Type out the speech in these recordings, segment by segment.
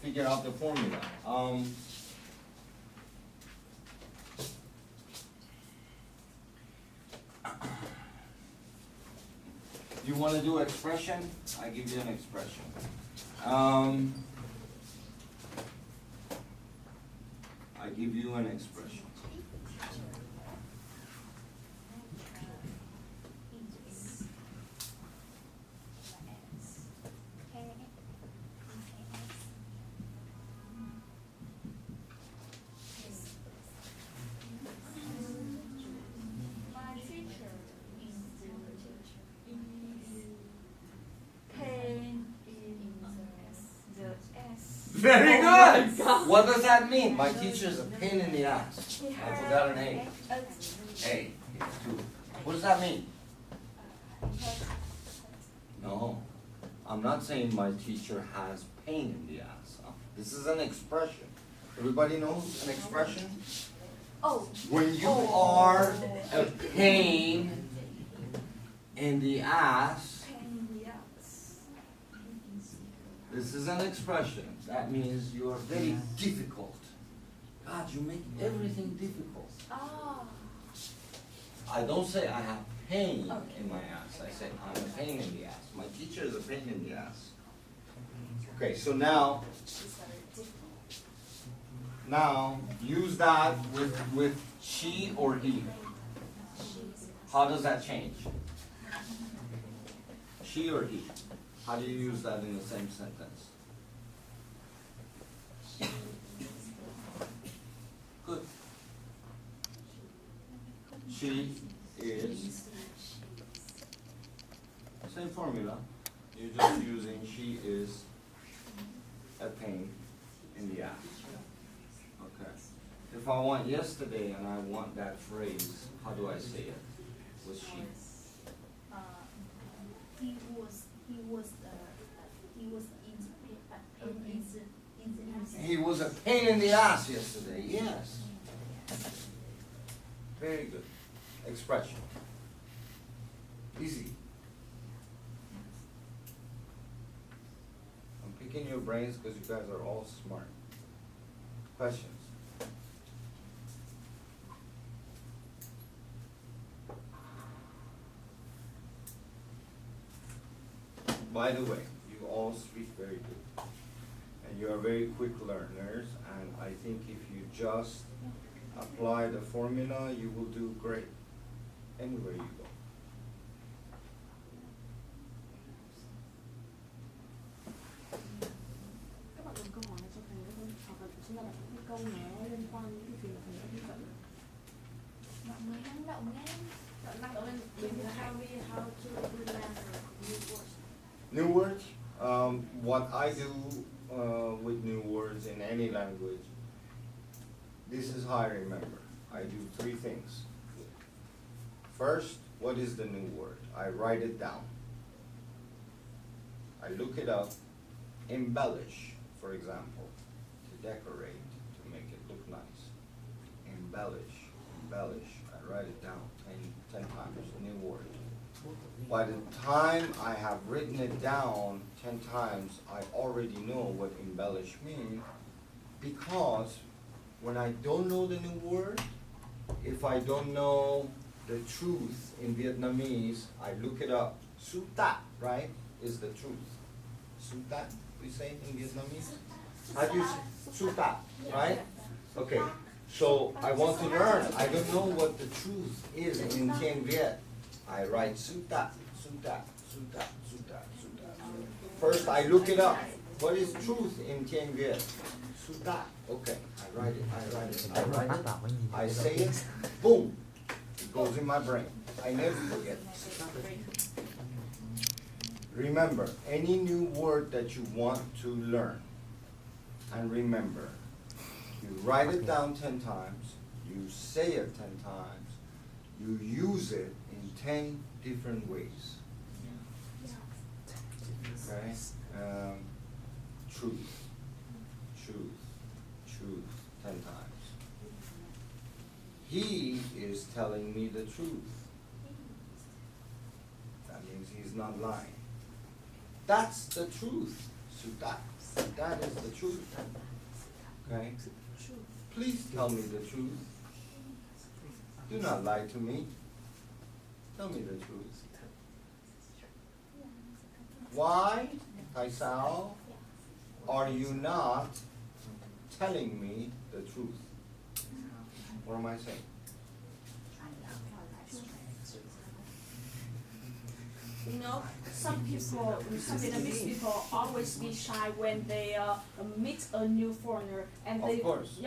figure out the formula. You want to do expression? I give you an expression. I give you an expression. Very good! What does that mean? My teacher's a pain in the ass. I forgot an A. A. It's 2. What does that mean? No. I'm not saying my teacher has pain in the ass. This is an expression. Everybody knows an expression? Oh. When you are a pain in the ass, this is an expression. That means you are very difficult. God, you make everything difficult. Ah. I don't say I have pain in my ass. I say I'm a pain in the ass. My teacher is a pain in the ass. Okay, so now use that with she or he. How does that change? She or he. How do you use that in the same sentence? Good. She is, same formula. You're just using she is a pain in the ass. Okay. If I want yesterday and I want that phrase, how do I say it? With she. He was a pain in the ass yesterday. Yes. Very good. Expression. Easy. I'm picking your brains because you guys are all smart. Questions? By the way, you all speak very good. And you are very quick learners, and I think if you just apply the formula, you will do great anywhere you go. Các bạn có câu hỏi cho thầy được không? Hoặc là chúng ta đặt những câu nó liên quan đến cái gì mà thầy đã đi cận. Bạn mới năng động nhé. Bạn năng động lên đến how to learn new words. New words? What I do with new words in any language, this is how I remember. I do 3 things. First, what is the new word? I write it down. I look it up. Embellish, for example, to decorate, to make it look nice. Embellish, embellish. I write it down 10 times, a new word. By the time I have written it down 10 times, I already know what embellish means, because when I don't know the new word, if I don't know the truth in Vietnamese, I look it up. Su tat, right, is the truth. Su tat, we say in Vietnamese. How do you say? Su tat, right? Okay, so I want to learn. I don't know what the truth is in Tiếng Việt. I write su tat, su tat, su tat, su tat, su tat. First, I look it up. What is truth in Tiếng Việt? Su tat. Okay, I write it. I say it. Boom. It goes in my brain. I never forget. Remember, any new word that you want to learn, and remember, you write it down 10 times, you say it 10 times, you use it in 10 different ways. Okay? Truth, truth, truth, 10 times. He is telling me the truth. That means he's not lying. That's the truth. That is the truth. Okay? Please tell me the truth. Do not lie to me. Tell me the truth. Why, tại sao, are you not telling me the truth? What am I saying? You know, some Vietnamese people always be shy when they meet a new foreigner, and Of they course.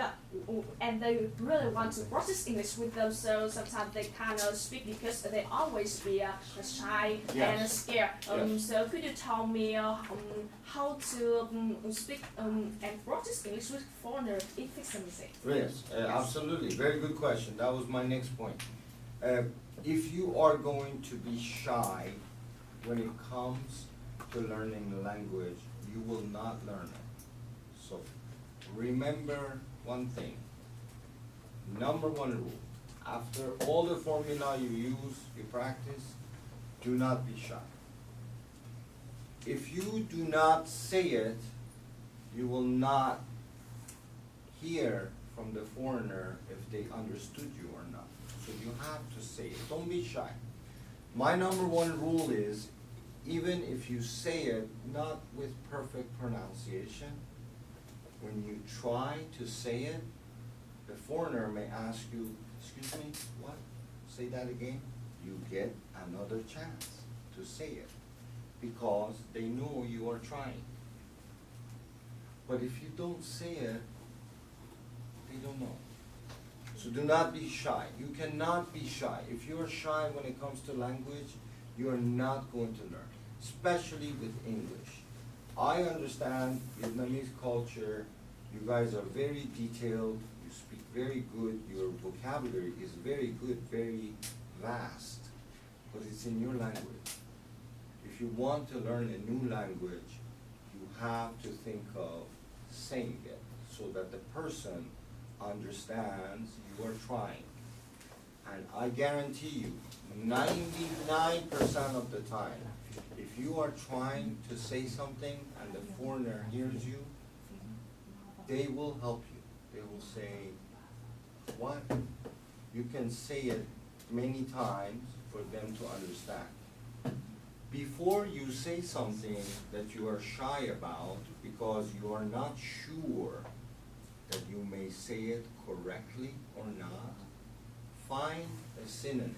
and they really want to practice English with them. So sometimes they cannot speak because they always be shy Yes. and scared. Yes. So could you tell me how to speak and practice English with foreigner in Vietnamese? Yes, absolutely. Very good question. That was my next point. If you are going to be shy when it comes to learning the language, you will not learn it. So remember one thing. Number one rule. After all the formula you use, you practice, do not be shy. If you do not say it, you will not hear from the foreigner if they understood you or not. So you have to say it. Don't be shy. My number one rule is, even if you say it not with perfect pronunciation, when you try to say it, the foreigner may ask you, excuse me, what? Say that again. You get another chance to say it because they know you are trying. But if you don't say it, they don't know. So do not be shy. You cannot be shy. If you are shy when it comes to language, you are not going to learn, especially with English. I understand Vietnamese culture. You guys are very detailed. You speak very good. Your vocabulary is very good, very vast. But it's in your language. If you want to learn a new language, you have to think of saying it so that the person understands you are trying. And I guarantee you, 99% of the time, if you are trying to say something and the foreigner hears you, they will help you. They will say, what? You can say it many times for them to understand. Before you say something that you are shy about because you are not sure that you may say it correctly or not, find a synonym.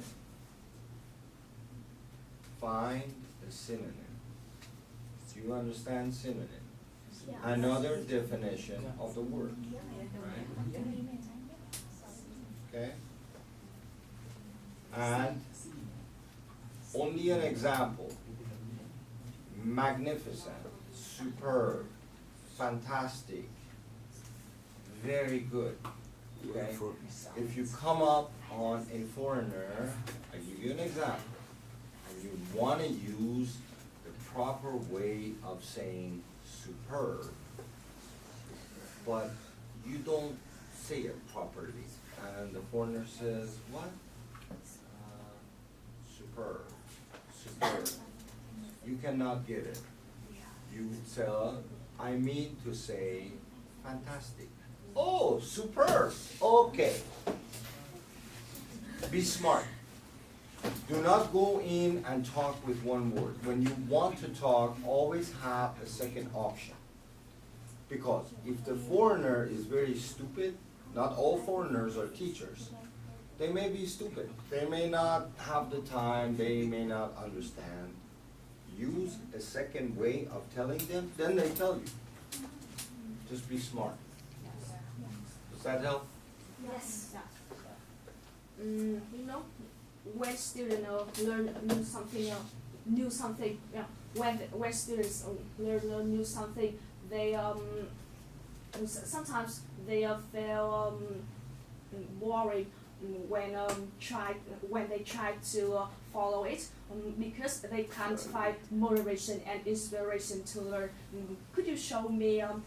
Find a synonym. Do you understand synonym? Yeah. Another definition of the word, right? Okay? And only an example. Magnificent, superb, fantastic, very good. Okay? If you come up on a foreigner, I give you an example, and you want to use the proper way of saying superb, but you don't say it properly, and the foreigner says, what? Superb, superb. You cannot get it. You tell, I mean to say fantastic. Oh, superb. Okay. Be smart. Do not go in and talk with one word. When you want to talk, always have a second option. Because if the foreigner is very stupid, not all foreigners are teachers. They may be stupid. They may not have the time. They may not understand. Use a second way of telling them, then they tell you. Just be smart. Does that help? Yes. You know, when students learn new something, yeah. When students learn new something, they sometimes they feel boring when they try to follow it because they can't find motivation and inspiration to learn. Could you show me or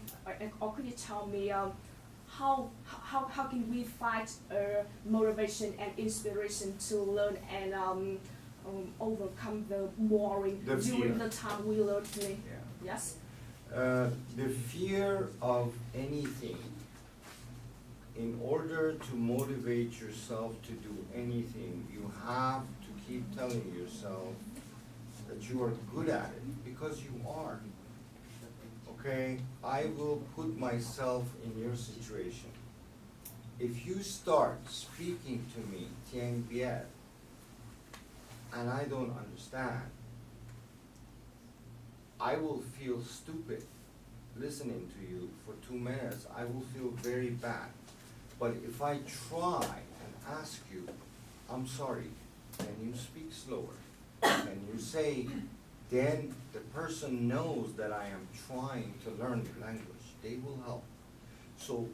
could you tell me how can we find motivation and inspiration to learn and overcome the boring The fear. during the time we learn? Yeah. Yes. The fear of anything. In order to motivate yourself to do anything, you have to keep telling yourself that you are good at it, because you are. Okay? I will put myself in your situation. If you start speaking to me, tieng bien, and I don't understand, I will feel stupid listening to you for 2 minutes. I will feel very bad. But if I try and ask you, I'm sorry, can you speak slower? Can you say, then the person knows that I am trying to learn the language. They will help. So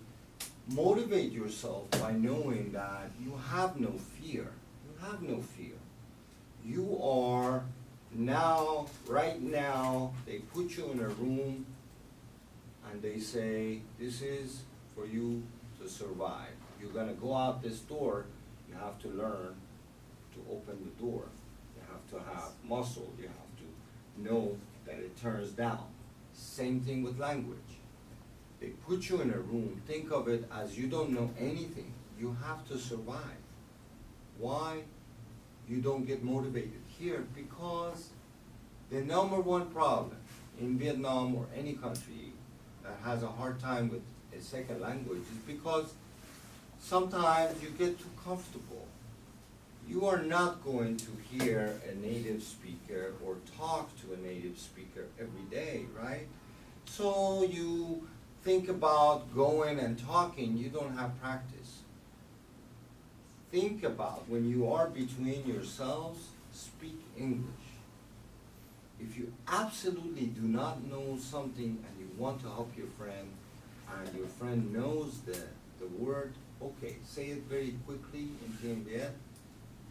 motivate yourself by knowing that you have no fear. You have no fear. You are now, right now, they put you in a room and they say, this is for you to survive. You're gonna go out this door, you have to learn to open the door. You have to have muscle, you have to know that it turns down. Same thing with language. They put you in a room, think of it as you don't know anything. You have to survive. Why you don't get motivated here? Because the number one problem in Vietnam or any country that has a hard time with a second language is because sometimes you get too comfortable. You are not going to hear a native speaker or talk to a native speaker every day, right? So you think about going and talking, you don't have practice. Think about when you are between yourselves, speak English. If you absolutely do not know something and you want to help your friend, and your friend knows the word, okay, say it very quickly in Tiếng Việt,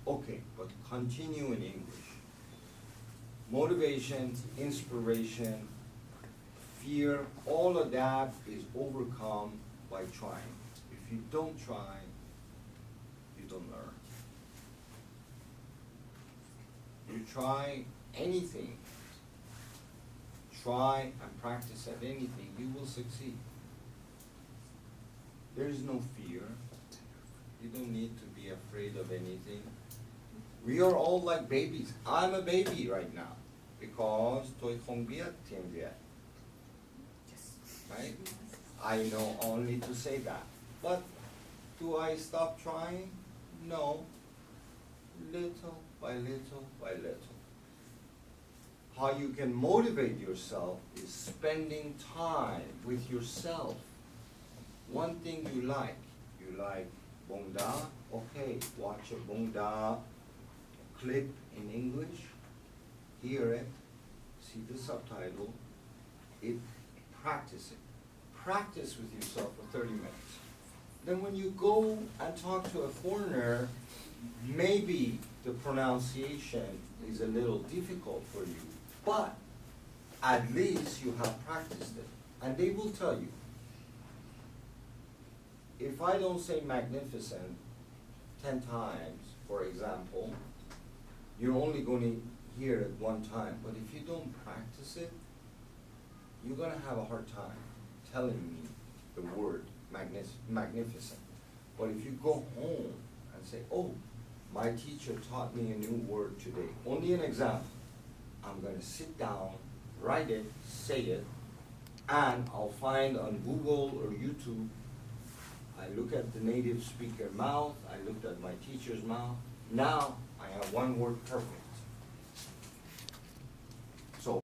okay, but continue in English. Motivation, inspiration, fear, all of that is overcome by trying. If you don't try, you don't learn. You try anything, try and practice at anything, you will succeed. There is no fear. You don't need to be afraid of anything. We are all like babies. I'm a baby right now because tôi không biết tiếng Việt. Right? I know only to say that. But do I stop trying? No. Little by little by little. How you can motivate yourself is spending time with yourself. One thing you like bóng đá, okay, watch a bóng đá clip in English, hear it, see the subtitle, practice it. Practice with yourself for 30 minutes. Then when you go and talk to a foreigner, maybe the pronunciation is a little difficult for you, but at least you have practiced it. And they will tell you, if I don't say magnificent 10 times, for example, you're only going to hear it one time. But if you don't practice it, you're going to have a hard time telling me the word magnificent. But if you go home and say, oh, my teacher taught me a new word today, only an example, I'm going to sit down, write it, say it, and I'll find on Google or YouTube, I look at the native speaker mouth, I looked at my teacher's mouth, now I have one word perfect.